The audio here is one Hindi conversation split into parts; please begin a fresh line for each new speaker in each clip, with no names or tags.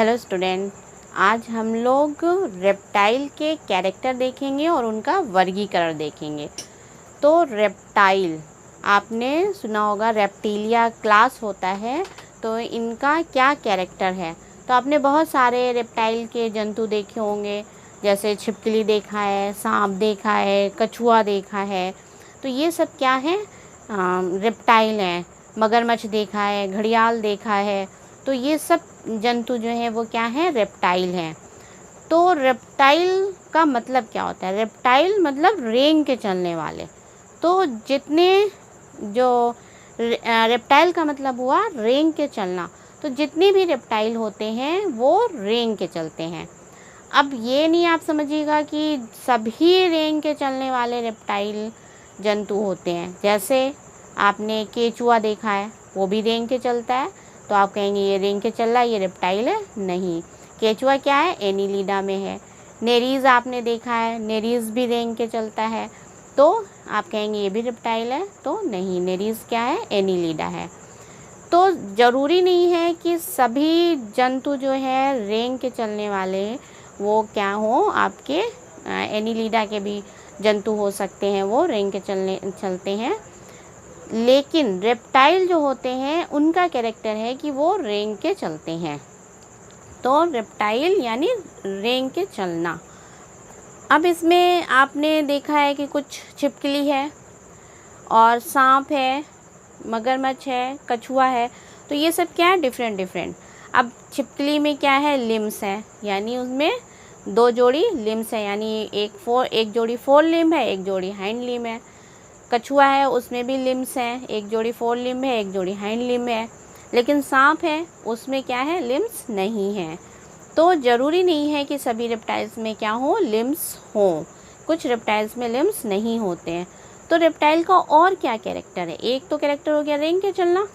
हेलो स्टूडेंट, आज हम लोग रेप्टाइल के कैरेक्टर देखेंगे और उनका वर्गीकरण देखेंगे। तो रेप्टाइल आपने सुना होगा, रेप्टिलिया क्लास होता है। तो इनका क्या कैरेक्टर है? तो आपने बहुत सारे रेप्टाइल के जंतु देखे होंगे, जैसे छिपकली देखा है, सांप देखा है, कछुआ देखा है। तो ये सब क्या है? रेप्टाइल हैं। मगरमच्छ देखा है, घड़ियाल देखा है। तो ये सब जंतु जो हैं वो क्या हैं? रेप्टाइल हैं। तो रेप्टाइल का मतलब क्या होता है? रेप्टाइल मतलब रेंग के चलने वाले। तो जितने जो रेप्टाइल का मतलब हुआ रेंग के चलना। तो जितने भी रेप्टाइल होते हैं वो रेंग के चलते हैं। अब ये नहीं आप समझिएगा कि सभी रेंग के चलने वाले रेप्टाइल जंतु होते हैं। जैसे आपने केचुआ देखा है, वो भी रेंग के चलता है। तो आप कहेंगे ये रेंग के चल रहा है, ये रेप्टाइल है? नहीं, केचुआ क्या है? एनीलिडा में है। नेरीज़ आपने देखा है, नेरीज़ भी रेंग के चलता है। तो आप कहेंगे ये भी रेप्टाइल है? तो नहीं, नेरीज़ क्या है? एनीलिडा है। तो ज़रूरी नहीं है कि सभी जंतु जो है रेंग के चलने वाले वो क्या हो, आपके एनीलिडा के भी जंतु हो सकते हैं, वो रेंग के चलते हैं। लेकिन रेप्टाइल जो होते हैं उनका कैरेक्टर है कि वो रेंग के चलते हैं। तो रेप्टाइल यानी रेंग के चलना। अब इसमें आपने देखा है कि कुछ छिपकली है और सांप है, मगरमच्छ है, कछुआ है। तो ये सब क्या है? Different different. अब छिपकली में क्या है? लिम्स है, यानी उसमें 2 जोड़ी लिम्स है, यानी एक जोड़ी 4 लिम्ब है, एक जोड़ी हाइंड लिम्ब है। कछुआ है, उसमें भी लिम्स हैं, एक जोड़ी 4 लिम्ब है, एक जोड़ी हाइंड लिम्ब है। लेकिन सांप है, उसमें क्या है? लिम्स नहीं है। तो ज़रूरी नहीं है कि सभी रेप्टाइल्स में क्या हो? लिम्स हों। कुछ रेप्टाइल्स में लिम्स नहीं होते हैं। तो रेप्टाइल का और क्या कैरेक्टर है? एक तो कैरेक्टर हो गया रेंग के चलना,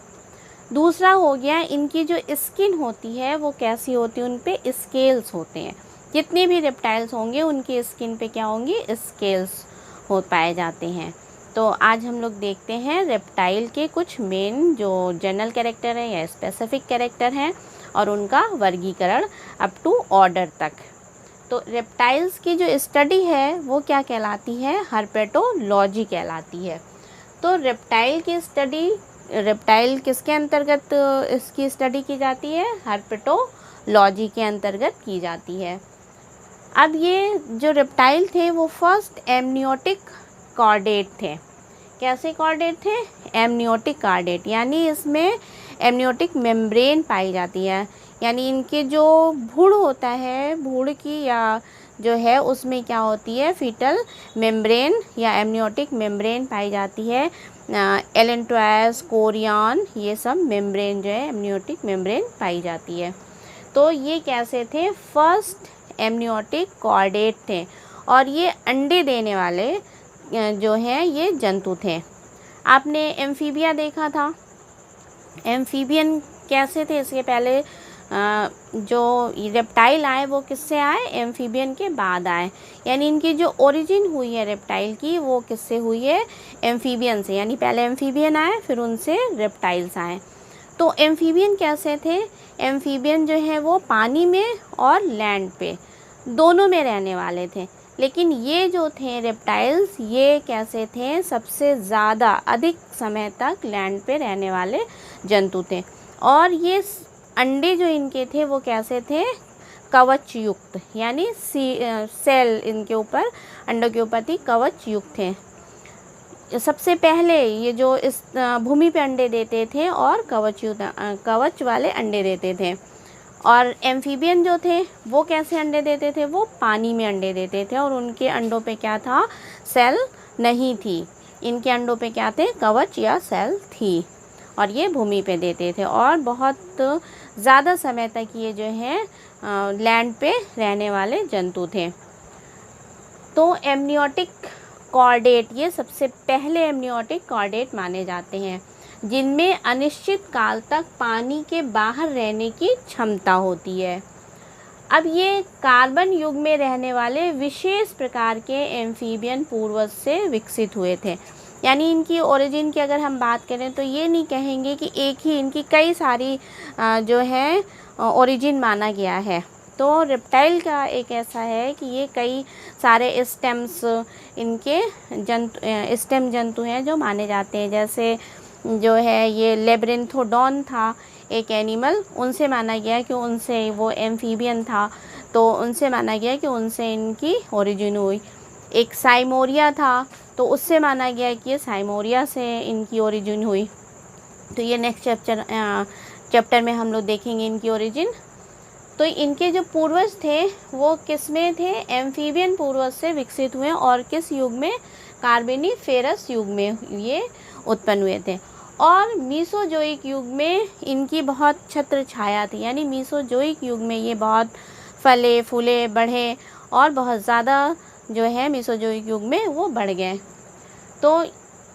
दूसरा हो गया इनकी जो स्किन होती है वो कैसी होती है? उन पे स्केल्स होते हैं। जितने भी रेप्टाइल्स होंगे उनकी स्किन पे क्या होंगी? स्केल्स हो पाए जाते हैं। तो आज हम लोग देखते हैं रेप्टाइल के कुछ मेन जो जनरल कैरेक्टर है या स्पेसिफिक कैरेक्टर हैं और उनका वर्गीकरण अप टू ऑर्डर तक। तो रेप्टाइल्स की जो स्टडी है वो क्या कहलाती है? हर्पेटोलॉजी कहलाती है। तो रेप्टाइल की स्टडी, रेप्टाइल किसके अंतर्गत इसकी स्टडी की जाती है? हर्पेटोलॉजी के अंतर्गत की जाती है। अब ये जो रेप्टाइल थे वो फर्स्ट एमनियोटिक कॉर्डेट थे। कैसे कॉर्डेट थे? एमनियोटिक कॉर्डेट, यानी इसमें एमनियोटिक मेम्ब्रेन पाई जाती है। यानी इनके जो भूड़ होता है, भूड़ की या जो है उसमें क्या होती है? फीटल मेम्ब्रेन या एमनियोटिक मेम्ब्रेन पाई जाती है। एलेंट्रायस, कोरियन, ये सब मेम्ब्रेन जो है एमनियोटिक मेम्ब्रेन पाई जाती है। तो ये कैसे थे? फर्स्ट एमनियोटिक कॉर्डेट थे और ये अंडे देने वाले जो हैं ये जंतु थे। आपने एम्फीबिया देखा था। एम्फीबियन कैसे थे? इसके पहले जो रेप्टाइल आए वो किससे आए? एम्फीबियन के बाद आए। यानी इनकी जो ओरिजिन हुई है रेप्टाइल की वो किससे हुई है? एम्फीबियन से। यानी पहले एम्फीबियन आए, फिर उनसे रेप्टाइल्स आए। तो एम्फीबियन कैसे थे? एम्फीबियन जो है वो पानी में और लैंड पे दोनों में रहने वाले थे। लेकिन ये जो थे रेप्टाइल्स, ये कैसे थे? सबसे ज़्यादा अधिक समय तक लैंड पे रहने वाले जंतु थे। और ये अंडे जो इनके थे वो कैसे थे? कवच युक्त, यानी सेल इनके ऊपर, अंडों के ऊपर थी, कवच युक्त थे। सबसे पहले ये जो इस भूमि पे अंडे देते थे और कवच वाले अंडे देते थे। और एम्फीबियन जो थे वो कैसे अंडे देते थे? वो पानी में अंडे देते थे और उनके अंडों पे क्या था? सेल नहीं थी। इनके अंडों पे क्या थे? कवच या सेल थी और ये भूमि पे देते थे। और बहुत ज़्यादा समय तक ये जो है लैंड पे रहने वाले जंतु थे। तो एमनियोटिक कॉर्डेट, ये सबसे पहले एमनियोटिक कॉर्डेट माने जाते हैं जिनमें अनिश्चित काल तक पानी के बाहर रहने की क्षमता होती है। अब ये कार्बन युग में रहने वाले विशेष प्रकार के एम्फीबियन पूर्वज से विकसित हुए थे। यानी इनकी ओरिजिन की अगर हम बात करें तो ये नहीं कहेंगे कि एक ही, इनकी कई सारी जो है ओरिजिन माना गया है। तो रेप्टाइल का एक ऐसा है कि ये कई सारे स्टेम्स, इनके स्टेम जंतु हैं जो माने जाते हैं। जैसे जो है ये लेब्रिंथोडॉन था एक एनिमल, उनसे माना गया कि उनसे, वो एम्फीबियन था तो उनसे माना गया कि उनसे इनकी ओरिजिन हुई। एक साइमोरिया था तो उससे माना गया कि ये साइमोरिया से इनकी ओरिजिन हुई। तो ये नेक्स्ट चैप्टर में हम लोग देखेंगे इनकी ओरिजिन। तो इनके जो पूर्वज थे वो किस में थे, एम्फीबियन पूर्वज से विकसित हुए और किस युग में, कार्बोनिफेरस युग में ये उत्पन्न हुए थे। और मीसोजोइक युग में इनकी बहुत छत्र छाया थी, यानी मीसोजोइक युग में ये बहुत फले फूले बढ़े और बहुत ज़्यादा जो है मीसोजोइक युग में वो बढ़ गए। तो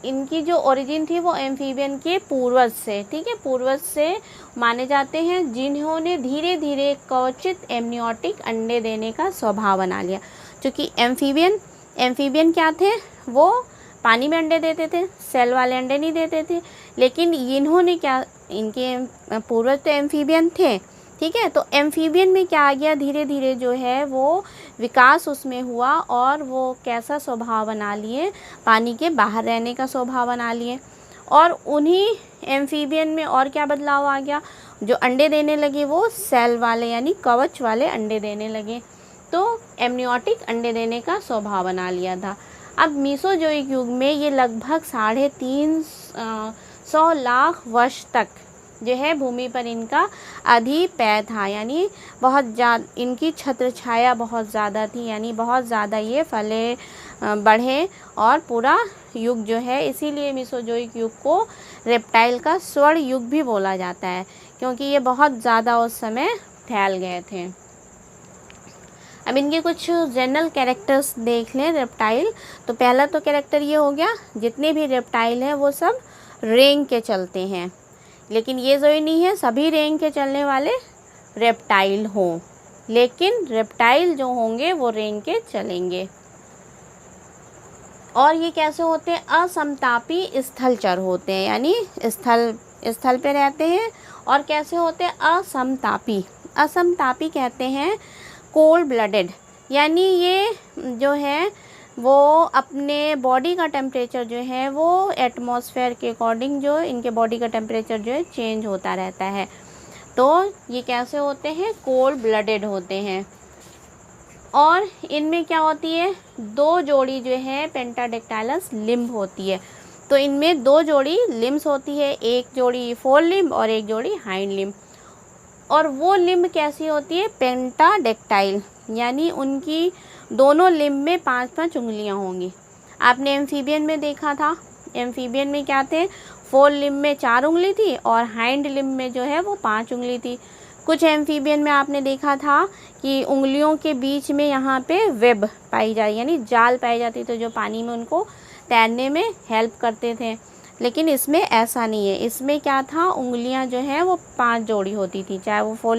इनकी जो ओरिजिन थी वो एम्फीबियन के पूर्वज से, ठीक है, पूर्वज से माने जाते हैं, जिन्होंने धीरे धीरे क्वचित एमनियोटिक अंडे देने का स्वभाव बना लिया। क्योंकि एम्फीबियन क्या थे, वो पानी में अंडे देते थे, सेल वाले अंडे नहीं देते थे। लेकिन इन्होंने क्या, इनके पूर्वज तो एम्फीबियन थे, ठीक है। तो एम्फीबियन में क्या आ गया, धीरे धीरे जो है वो विकास उसमें हुआ और वो कैसा स्वभाव बना लिए, पानी के बाहर रहने का स्वभाव बना लिए। और उन्हीं एम्फीबियन में और क्या बदलाव आ गया, जो अंडे देने लगे वो सेल वाले यानी कवच वाले अंडे देने लगे। तो एमनियोटिक अंडे देने का स्वभाव बना लिया था। अब मीसोजोइक युग में ये लगभग 350 लाख वर्ष तक जो है भूमि पर इनका अधिपय था, यानी बहुत ज़्यादा इनकी छत्र छाया बहुत ज़्यादा थी, यानी बहुत ज़्यादा ये फले बढ़े और पूरा युग जो है, इसीलिए मीसोजोइक युग को रेप्टाइल का स्वर्ण युग भी बोला जाता है, क्योंकि ये बहुत ज़्यादा उस समय फैल गए थे। अब इनके कुछ जनरल कैरेक्टर्स देख लें रेप्टाइल। तो पहला तो कैरेक्टर ये हो गया, जितने भी रेप्टाइल हैं वो सब रेंग के चलते हैं, लेकिन ये ज़रूरी नहीं है सभी रेंग के चलने वाले रेप्टाइल हों, लेकिन रेप्टाइल जो होंगे वो रेंग के चलेंगे। और ये कैसे होते हैं, असमतापी स्थलचर होते हैं, यानी स्थल पे रहते हैं। और कैसे होते हैं, असमतापी कहते हैं कोल्ड ब्लडेड, यानी ये जो है वो अपने बॉडी का टेम्परेचर जो है वो एटमॉस्फेयर के अकॉर्डिंग जो इनके बॉडी का टेम्परेचर जो है चेंज होता रहता है। तो ये कैसे होते हैं, कोल्ड ब्लडेड होते हैं। और इनमें क्या होती है, 2 जोड़ी जो है पेंटाडेक्टाइलस लिम्ब होती है। तो इनमें 2 जोड़ी लिम्स होती है, एक जोड़ी फोर लिम्ब और एक जोड़ी हाइंड लिम्ब। और वो लिम्ब कैसी होती है, पेंटाडेक्टाइल, यानी उनकी दोनों लिम्ब में 5-5 उंगलियां होंगी। आपने एम्फीबियन में देखा था, एम्फीबियन में क्या थे, फोर लिम्ब में 4 उंगली थी और हाइंड लिम्ब में जो है वो 5 उंगली थी। कुछ एम्फीबियन में आपने देखा था कि उंगलियों के बीच में यहाँ पे वेब पाई जाती, यानी जाल पाई जाती, तो जो पानी में उनको तैरने में हेल्प करते थे। लेकिन इसमें ऐसा नहीं है, इसमें क्या था, उंगलियां जो हैं वो 5 जोड़ी होती थी, चाहे वो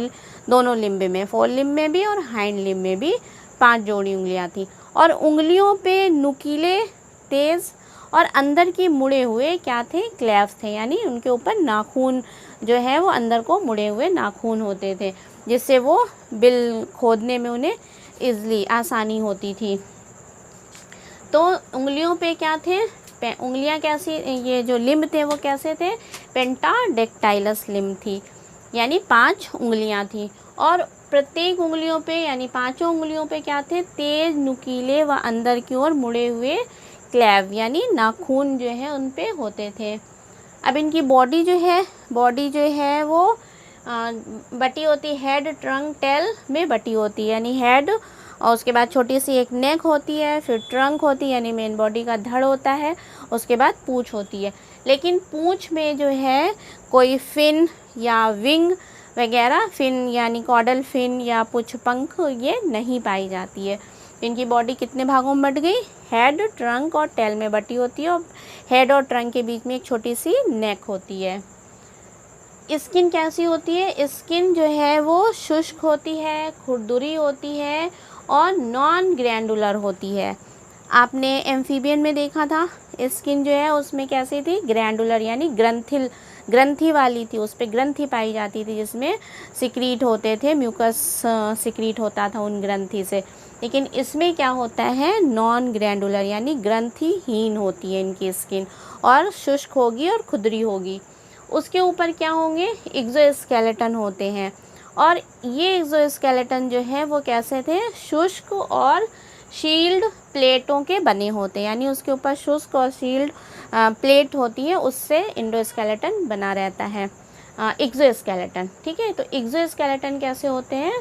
दोनों लिम्ब में, फोर लिम्ब में भी और हाइंड लिम्ब में भी 5 जोड़ी उंगलियां थी। और उंगलियों पे नुकीले, तेज़ और अंदर की मुड़े हुए क्या थे, क्लेव्स थे, यानी उनके ऊपर नाखून जो है वो अंदर को मुड़े हुए नाखून होते थे, जिससे वो बिल खोदने में उन्हें ईज़िली आसानी होती थी। तो उंगलियों पे क्या थे, उंगलियां कैसी, ये जो लिम्ब थे वो कैसे थे, पेंटाडेक्टाइलस लिम्ब थी, यानी 5 उंगलियां थी। और प्रत्येक उंगलियों पे यानी 5 उंगलियों पे क्या थे, तेज नुकीले व अंदर की ओर मुड़े हुए क्लेव यानी नाखून जो है उन पे होते थे। अब इनकी बॉडी जो है वो बटी होती, हेड ट्रंक टेल में बटी होती है, यानी हेड और उसके बाद छोटी सी एक नेक होती है, फिर ट्रंक होती है यानी मेन बॉडी का धड़ होता है, उसके बाद पूँछ होती है। लेकिन पूँछ में जो है कोई फिन या विंग वगैरह, फिन यानी कॉडल फिन या पुच्छ पंख ये नहीं पाई जाती है। इनकी बॉडी कितने भागों में बट गई, हेड, ट्रंक और टेल में बटी होती है, और हेड और ट्रंक के बीच में एक छोटी सी नेक होती है। स्किन कैसी होती है, स्किन जो है वो शुष्क होती है, खुरदुरी होती है और नॉन ग्रैंडुलर होती है। आपने एम्फीबियन में देखा था, स्किन जो है उसमें कैसी थी, ग्रैंडुलर यानी ग्रंथि वाली थी, उस पर ग्रंथि पाई जाती थी जिसमें सिक्रीट होते थे, म्यूकस सिक्रीट होता था उन ग्रंथि से। लेकिन इसमें क्या होता है, नॉन ग्रैंडुलर यानी ग्रंथिहीन होती है इनकी स्किन, और शुष्क होगी और खुरदरी होगी। उसके ऊपर क्या होंगे, एक्सोस्केलेटन होते हैं, और ये एक्सोस्केलेटन जो है वो कैसे थे, शुष्क और शील्ड प्लेटों के बने होते हैं, यानी उसके ऊपर शुष्क और शील्ड प्लेट होती है, उससे इंडोस्केलेटन बना रहता है, एक्सोस्केलेटन। ठीक है, तो एक्सोस्केलेटन कैसे होते हैं,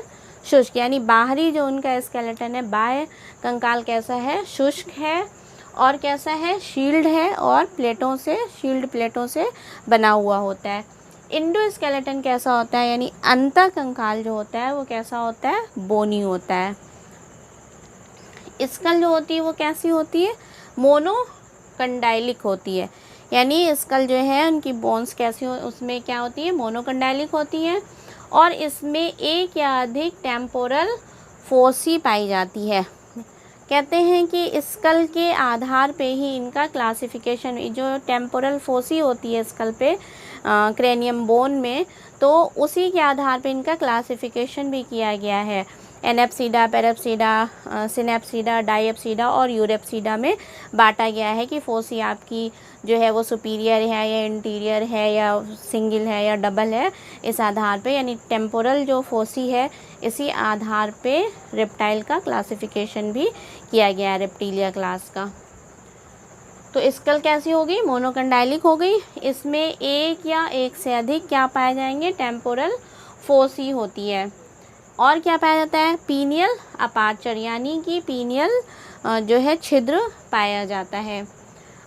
शुष्क, यानी बाहरी जो उनका स्केलेटन है, बाह्य कंकाल कैसा है, शुष्क है, और कैसा है, शील्ड है, और प्लेटों से, शील्ड प्लेटों से बना हुआ होता है। इंडोस्केलेटन कैसा होता है, यानी अंतः कंकाल जो होता है वो कैसा होता है, बोनी होता है। स्कल जो होती है वो कैसी होती है, मोनोकंडाइलिक होती है, यानी स्कल जो है उनकी बोन्स कैसी हो, उसमें क्या होती है, मोनोकंडाइलिक होती है, और इसमें एक या अधिक टेम्पोरल फोसी पाई जाती है। कहते हैं कि स्कल के आधार पे ही इनका क्लासिफिकेशन, जो टेम्पोरल फोसी होती है स्कल पे, क्रेनियम बोन में, तो उसी के आधार पे इनका क्लासिफिकेशन भी किया गया है। एनेप्सीडा, पेरेप्सीडा, सिनेप्सीडा, डाइएप्सीडा और यूरेप्सीडा में बांटा गया है कि फोसी आपकी जो है वो सुपीरियर है या इंटीरियर है या सिंगल है या डबल है, इस आधार पे, यानी टेम्पोरल जो फोसी है इसी आधार पे रेप्टाइल का क्लासिफिकेशन भी किया गया है, रेप्टीलिया क्लास का। तो स्कल कैसी होगी, मोनोकंडाइलिक हो गई, इसमें एक या एक से अधिक क्या पाए जाएंगे, टेम्पोरल फोसी होती है। और क्या पाया जाता है, पीनियल अपार्चर, यानी कि पीनियल जो है छिद्र पाया जाता है।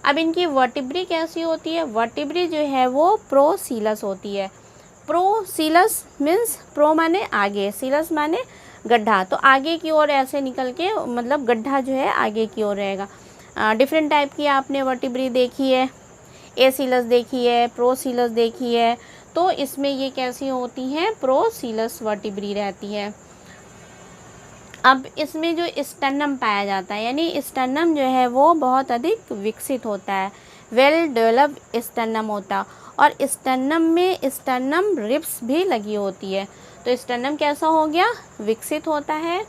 अब इनकी वर्टिब्री कैसी होती है, वर्टिब्री जो है वो प्रोसीलस होती है। प्रोसीलस मीन्स प्रो माने आगे, सीलस माने गड्ढा, तो आगे की ओर ऐसे निकल के, मतलब गड्ढा जो है आगे की ओर रहेगा। डिफरेंट टाइप की आपने वर्टिब्री देखी है, एसीलस देखी है, प्रोसीलस देखी है, तो इसमें ये कैसी होती हैं, प्रोसीलस वर्टिब्री रहती है। अब इसमें जो स्टर्नम पाया जाता है, यानी स्टर्नम जो है वो बहुत अधिक विकसित होता है, वेल डेवलप्ड स्टर्नम होता, और स्टर्नम में स्टर्नम रिब्स भी लगी होती है। तो स्टर्नम कैसा हो गया, विकसित होता है,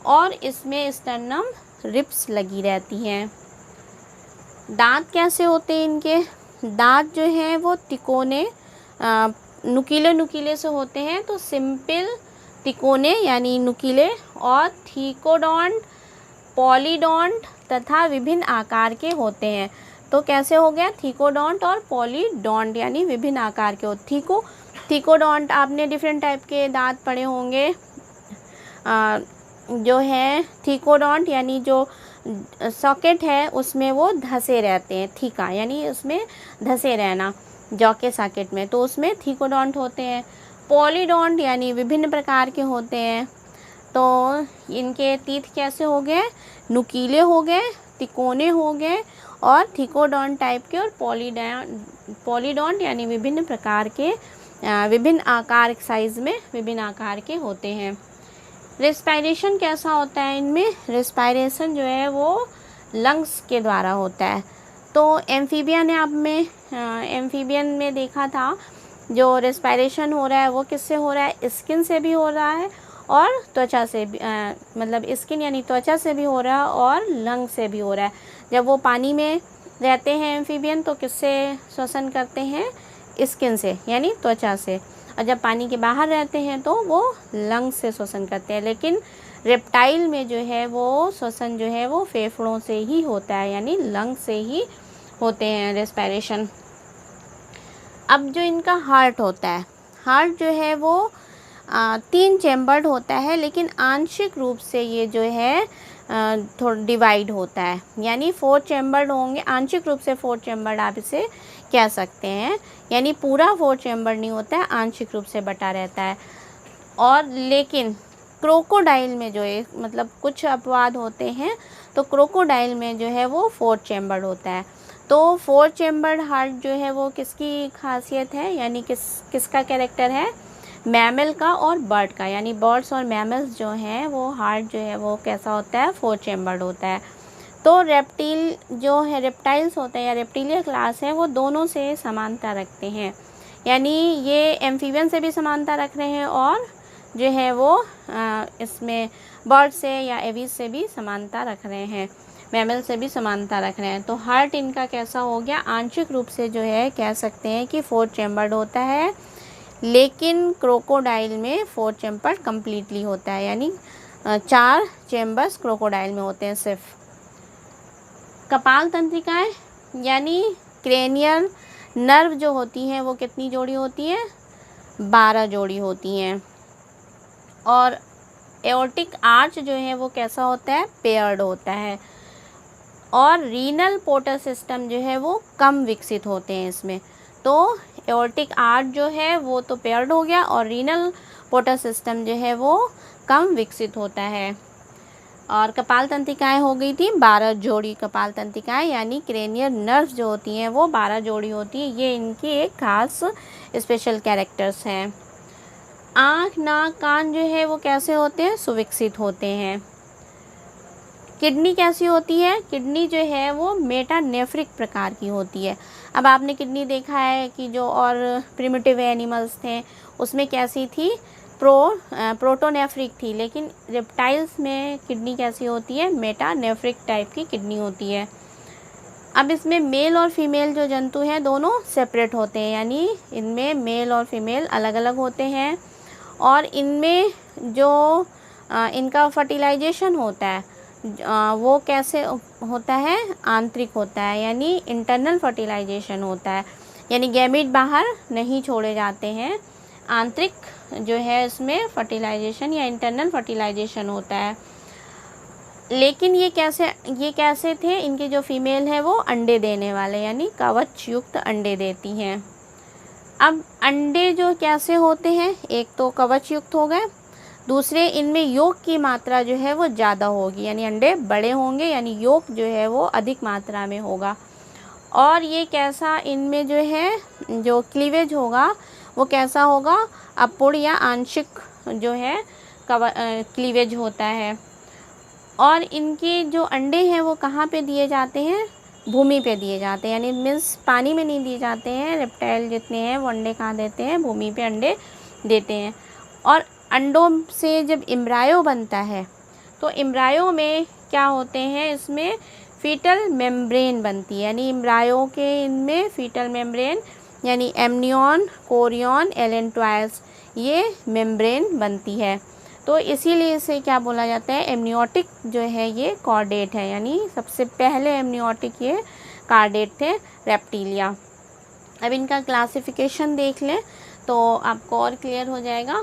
और इसमें स्टर्नम रिब्स लगी रहती हैं। दांत कैसे होते हैं इनके, दांत जो है वो तिकोने, नुकीले से होते हैं, तो सिंपल तिकोने यानी नुकीले, और थीकोडोंट, पॉलीडोंट तथा विभिन्न आकार के होते हैं। तो कैसे हो गया, थीकोडोंट और पॉलीडोंट यानी विभिन्न आकार के होते। थीकोडोंट आपने डिफरेंट टाइप के दांत पड़े होंगे, जो है थीकोडोंट यानी जो सॉकेट है उसमें वो धसे रहते हैं, थीका यानी उसमें धसे रहना, जौ के सॉकेट में, तो उसमें थीकोडोंट होते हैं। पॉलीडोंट यानी विभिन्न प्रकार के होते हैं, तो इनके तीत कैसे हो गए, नुकीले हो गए, तिकोने हो गए, और थीकोडोंट टाइप के, और पॉलीडोंट यानी विभिन्न प्रकार के, विभिन्न आकार साइज में विभिन्न आकार के होते हैं। रेस्पायरेशन कैसा होता है इनमें, रेस्पायरेशन जो है वो लंग्स के द्वारा होता है। तो एम्फीबियन में देखा था, जो रेस्पायरेशन हो रहा है वो किससे हो रहा है, स्किन से भी हो रहा है और त्वचा से भी, मतलब स्किन यानी त्वचा से भी हो रहा है और लंग से भी हो रहा है। जब वो पानी में रहते हैं एम्फीबियन तो किससे श्वसन करते हैं, स्किन से यानी त्वचा से, और जब पानी के बाहर रहते हैं तो वो लंग से श्वसन करते हैं। लेकिन रेप्टाइल में जो है वो श्वसन जो है वो फेफड़ों से ही होता है, यानी लंग से ही होते हैं रेस्पायरेशन। अब जो इनका हार्ट होता है, हार्ट जो है वो 3 चैम्बर्ड होता है, लेकिन आंशिक रूप से ये जो है थोड़ा डिवाइड होता है, यानी 4 चैम्बर्ड होंगे, आंशिक रूप से 4 चैम्बर्ड आप इसे कह सकते हैं, यानी पूरा 4 चैम्बर्ड नहीं होता है, आंशिक रूप से बटा रहता है। और लेकिन क्रोकोडाइल में जो है, मतलब कुछ अपवाद होते हैं, तो क्रोकोडाइल में जो है वो 4 चैम्बर्ड होता है। तो 4 चैम्बर्ड हार्ट जो है वो किसकी खासियत है, यानी किसका कैरेक्टर है, मैमल का और बर्ड का, यानी बर्ड्स और मैमल्स जो हैं वो हार्ट जो है वो कैसा होता है, 4 चैम्बर्ड होता है। तो रेप्टिल जो है, रेप्टाइल्स होते हैं या रेप्टिलिया क्लास है, वो दोनों से समानता रखते हैं, यानी ये एम्फीबियन से भी समानता रख रहे हैं और जो है वो इसमें बर्ड से या एविस से भी समानता रख रहे हैं, मैमल से भी समानता रख रहे हैं। तो हार्ट इनका कैसा हो गया, आंशिक रूप से जो है कह सकते हैं कि 4 चैम्बर्ड होता है, लेकिन क्रोकोडाइल में 4 चैम्बर्ड कम्प्लीटली होता है, यानी 4 चैम्बर्स क्रोकोडाइल में होते हैं सिर्फ। कपाल तंत्रिकाएँ यानी क्रेनियल नर्व जो होती हैं वो कितनी जोड़ी होती है, 12 जोड़ी होती हैं। और एओर्टिक आर्च जो है वो कैसा होता है, पेयर्ड होता है। और रीनल पोर्टल सिस्टम जो है वो कम विकसित होते हैं इसमें। तो एओर्टिक आर्च जो है वो तो पेयर्ड हो गया और रीनल पोर्टल सिस्टम जो है वो कम विकसित होता है। और कपाल तंत्रिकाएँ हो गई थी 12 जोड़ी कपाल तंत्रिकाएँ, यानी क्रेनियल नर्व्स जो होती हैं वो 12 जोड़ी होती है। ये इनकी एक खास स्पेशल कैरेक्टर्स हैं। आँख, नाक, कान जो है वो कैसे होते हैं, सुविकसित होते हैं। किडनी कैसी होती है, किडनी जो है वो मेटानेफ्रिक प्रकार की होती है। अब आपने किडनी देखा है कि जो और प्रिमिटिव एनिमल्स थे उसमें कैसी थी, प्रोटोनेफ्रिक थी, लेकिन रेप्टाइल्स में किडनी कैसी होती है, मेटानेफ्रिक टाइप की किडनी होती है। अब इसमें मेल और फीमेल जो जंतु हैं दोनों सेपरेट होते हैं, यानी इनमें मेल और फीमेल अलग अलग होते हैं। और इनमें जो इनका फर्टिलाइजेशन होता है वो कैसे होता है, आंतरिक होता है, यानी इंटरनल फर्टिलाइजेशन होता है, यानी गैमीट बाहर नहीं छोड़े जाते हैं। आंतरिक जो है इसमें फर्टिलाइजेशन या इंटरनल फर्टिलाइजेशन होता है। लेकिन ये कैसे थे, इनके जो फीमेल है वो अंडे देने वाले, यानी कवच युक्त अंडे देती हैं। अब अंडे जो कैसे होते हैं, एक तो कवच युक्त हो गए, दूसरे इनमें योक की मात्रा जो है वो ज़्यादा होगी, यानी अंडे बड़े होंगे, यानी योक जो है वो अधिक मात्रा में होगा। और ये कैसा, इनमें जो है जो क्लीवेज होगा वो कैसा होगा, अपूर्ण या आंशिक जो है क्लीवेज होता है। और इनके जो अंडे हैं वो कहाँ पे दिए जाते हैं, भूमि पे दिए जाते हैं, यानी मीन्स पानी में नहीं दिए जाते हैं। रेप्टाइल जितने हैं वो अंडे कहाँ देते हैं, भूमि पे अंडे देते हैं। और अंडों से जब एम्ब्रायो बनता है तो एम्ब्रायो में क्या होते हैं, इसमें फीटल मेम्ब्रेन बनती है, यानी एम्ब्रायो के इनमें फीटल मेम्ब्रेन यानी एमनियन, कोरियन, एलेंट्राइल्स ये मेम्ब्रेन बनती है। तो इसीलिए इसे क्या बोला जाता है, एमनियोटिक जो है ये कॉर्डेट है, यानी सबसे पहले एमनियोटिक ये कॉर्डेट थे रेप्टिलिया। अब इनका क्लासिफिकेशन देख लें तो आपको और क्लियर हो जाएगा।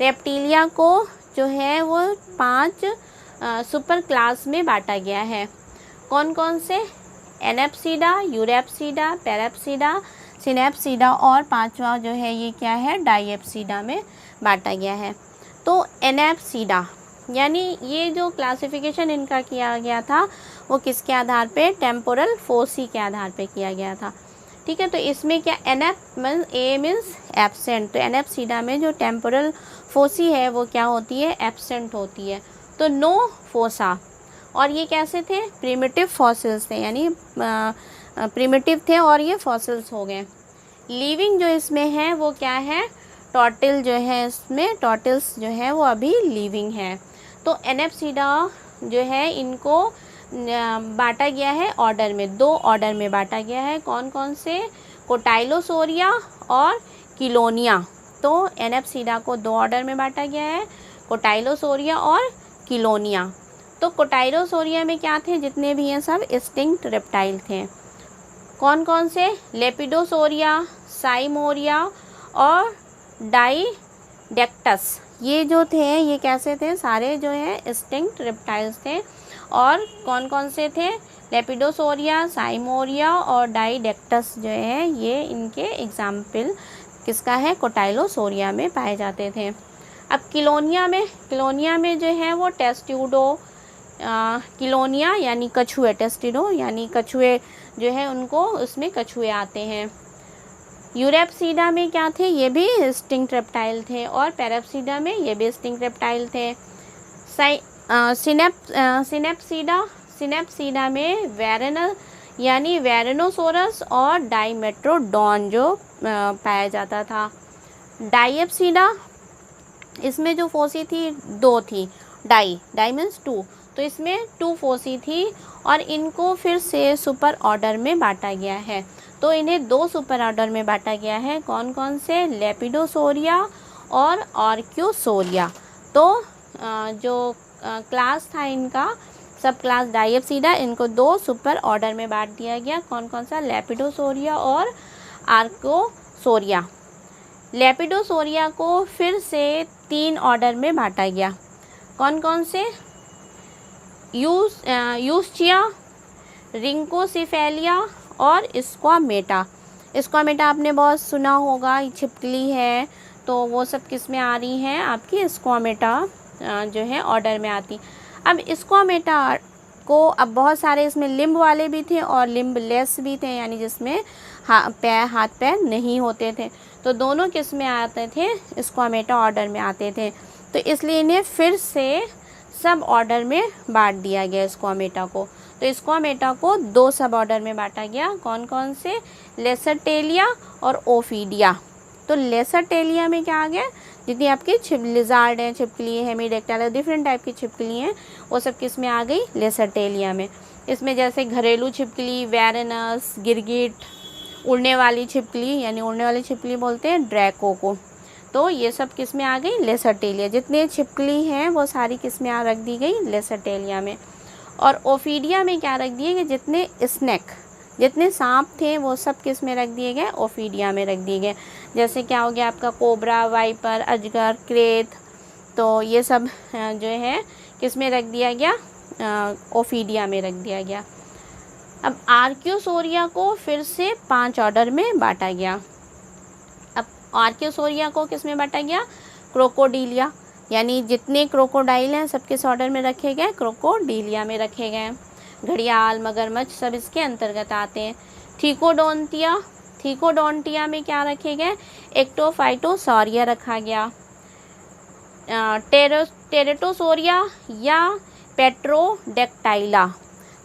रेप्टिलिया को जो है वो 5 सुपर क्लास में बांटा गया है। कौन कौन से, एनेप्सिडा, यूरेप्सिडा, पैरेप्सिडा, सिनेप्सिडा और 5वां जो है ये क्या है, डाइएप्सिडा में बांटा गया है। तो एनेप्सिडा यानी ये जो क्लासिफिकेशन इनका किया गया था वो किसके आधार पे, टेम्पोरल फोसी के आधार पे किया गया था। ठीक है, तो इसमें क्या, एनेप मीन्स ए मीन्स एब्सेंट, तो एनेप्सिडा में जो टेम्पोरल फोसी है वो क्या होती है, एब्सेंट होती है, तो नो फोसा। और ये कैसे थे, प्रिमिटिव फॉसिल्स थे, यानी प्रिमिटिव थे और ये फॉसिल्स हो गए। लिविंग जो इसमें है वो क्या है, टॉर्टिल जो है, इसमें टॉर्टिल्स जो है वो अभी लिविंग है। तो एनेप्सिडा जो है इनको बांटा गया है ऑर्डर में, 2 ऑर्डर में बांटा गया है। कौन कौन से, कोटाइलोसोरिया और किलोनिया। तो एनेप्सिडा को 2 ऑर्डर में बांटा गया है, कोटाइलोसोरिया और किलोनिया। तो कोटाइलोसोरिया में क्या थे, जितने भी हैं सब एक्सटिंक्ट रेप्टाइल थे। कौन कौन से, लेपिडोसोरिया, साइमोरिया और डाइडेक्टस, ये जो थे ये कैसे थे, सारे जो है एक्सटिंक्ट रेप्टाइल्स थे। और कौन कौन से थे, लेपिडोसोरिया, साइमोरिया और डाइडेक्टस जो है ये इनके एग्जाम्पल किसका है, कोटाइलोसोरिया में पाए जाते थे। अब किलोनिया में जो है वो टेस्ट्यूडो किलोनिया यानी कछुए, टेस्टिडो यानी कछुए जो है उनको उसमें कछुए आते हैं। यूरेप्सिडा में क्या थे, ये भी एक्सटिंक्ट रेप्टाइल थे। और पैरेप्सिडा में ये भी एक्सटिंक्ट रेप्टाइल थे। सिनेप्सिडा सिनेप्सीडा में यानी वेरेनोसोरस और डाइमेट्रोडॉन जो पाया जाता था। डाइएप्सीडा, इसमें जो फोसी थी 2 थी, डाई मीन्स 2, तो इसमें 2 फोसी थी और इनको फिर से सुपर ऑर्डर में बांटा गया है। तो इन्हें 2 सुपर ऑर्डर में बांटा गया है, कौन कौन से, लेपिडोसोरिया और आर्क्योसोरिया। तो जो क्लास था इनका, सब क्लास डाइएप्सीडा, इनको 2 सुपर ऑर्डर में बांट दिया गया, कौन कौन सा, लेपिडोसोरिया और आर्क्योसोरिया। लेपिडोसोरिया को फिर से 3 ऑर्डर में बांटा गया, कौन कौन से, यूस्चिया, रिंकोसिफेलिया और स्क्वामेटा। स्क्वामेटा आपने बहुत सुना होगा, छिपकली है, तो वो सब किस में आ रही हैं, आपकी स्क्वामेटा जो है ऑर्डर में आती। अब स्क्वामेटा को अब बहुत सारे इसमें लिम्ब वाले भी थे और लिम्ब लेस भी थे, यानी जिसमें हाथ पैर नहीं होते थे, तो दोनों किस में आते थे, स्क्वामेटा ऑर्डर में आते थे। तो इसलिए इन्हें फिर से सब ऑर्डर में बांट दिया गया स्क्वामेटा को। तो स्क्वामेटा को 2 सब ऑर्डर में बांटा गया, कौन कौन से, लेसरटेलिया और ओफीडिया। तो लेसरटेलिया में क्या आ गया, जितनी आपकी लिजार्ड है, छिपकली है, हेमीडेक्टाइल, डिफरेंट टाइप की छिपकली हैं, वो सब किस में आ गई, लेसरटेलिया में। इसमें जैसे घरेलू छिपकली, वेरेनस, गिरगिट, उड़ने वाली छिपकली, यानी उड़ने वाली छिपकली बोलते हैं ड्रैको को, तो ये सब किस में आ गई, लेसरटेलिया। जितने छिपकली हैं वो सारी किस में रख दी गई, लेसरटेलिया में। और ओफीडिया में क्या रख दिए गए, जितने स्नेक, जितने सांप थे वो सब किस में रख दिए गए, ओफीडिया में रख दिए गए। जैसे क्या हो गया आपका, कोबरा, वाइपर, अजगर, क्रेत, तो ये सब जो है किस में रख दिया गया, ओफीडिया में रख दिया गया। अब आर्क्योसोरिया को फिर से 5 ऑर्डर में बांटा गया। अब आर्क्योसोरिया को किस में बांटा गया, क्रोकोडीलिया, यानी जितने क्रोकोडाइल हैं सब किस ऑर्डर में रखे गए, क्रोकोडीलिया में रखे गए। घड़ियाल, मगरमच्छ सब इसके अंतर्गत आते हैं। थीकोडोंटिया में क्या रखे गए, एक्टोफाइटोसोरिया रखा गया। टेरेटोसोरिया या पेट्रोडेक्टाइला,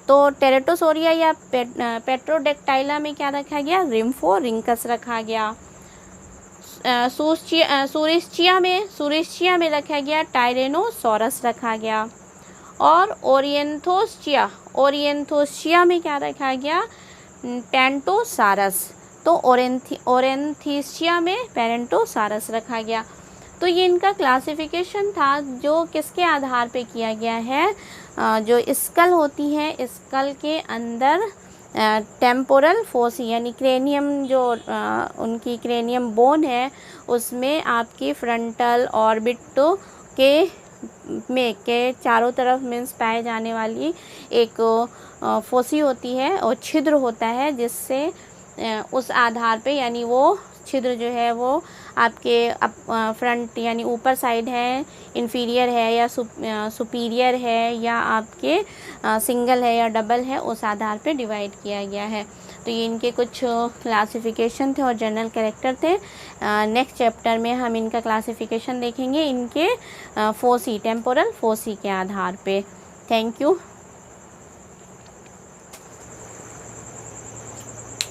तो टेरेटोसोरिया या पेट्रोडेक्टाइला में क्या रखा गया, रिम्फोरिंकस रखा गया। सूरिस्चिया में रखा गया टायरेनोसोरस रखा गया। और ओरिएंथोस्चिया में क्या रखा गया, पेंटोसारस, तो ओरेंथिस्चिया में पेरेंटोसारस रखा गया। तो ये इनका क्लासिफिकेशन था, जो किसके आधार पे किया गया है, जो स्कल होती है, स्कल के अंदर टेम्पोरल फोसी, यानी क्रेनियम, जो उनकी क्रेनियम बोन है, उसमें आपकी फ्रंटल ऑर्बिट के चारों तरफ मीन्स पाए जाने वाली एक फोसी होती है और छिद्र होता है, जिससे उस आधार पे, यानी वो छिद्र जो है वो आपके फ्रंट यानी ऊपर साइड है, इन्फीरियर है या सुपीरियर है, या आपके सिंगल है या डबल है, उस आधार पे डिवाइड किया गया है। तो ये इनके कुछ क्लासिफिकेशन थे और जनरल कैरेक्टर थे। नेक्स्ट चैप्टर में हम इनका क्लासिफिकेशन देखेंगे इनके फोसी, टेम्पोरल फोसी के आधार पे। Thank you.